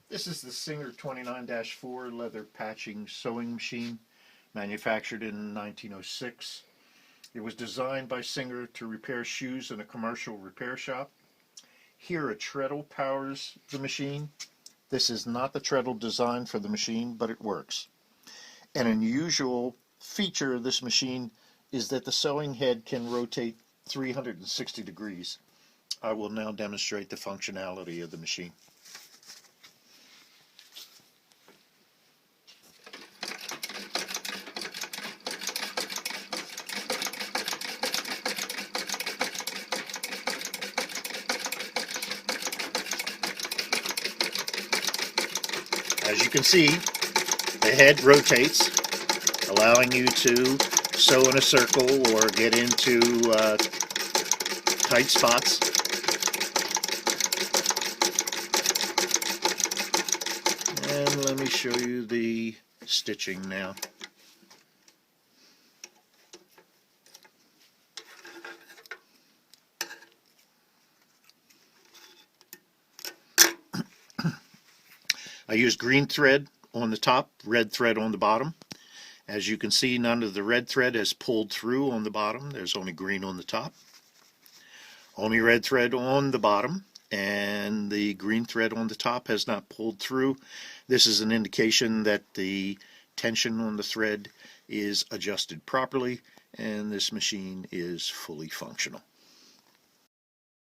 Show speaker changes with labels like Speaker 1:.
Speaker 1: This is the Singer 29-4 leather patching sewing machine, manufactured in 1906. It was designed by Singer to repair shoes in a commercial repair shop. Here a treadle powers the machine. This is not the treadle designed for the machine, but it works. An unusual feature of this machine is that the sewing head can rotate 360 degrees. I will now demonstrate the functionality of the machine. As you can see, the head rotates, allowing you to sew in a circle or get into tight spots. And let me show you the stitching now. I used green thread on the top, red thread on the bottom. As you can see, none of the red thread has pulled through on the bottom. There's only green on the top. Only red thread on the bottom, and the green thread on the top has not pulled through. This is an indication that the tension on the thread is adjusted properly, and this machine is fully functional.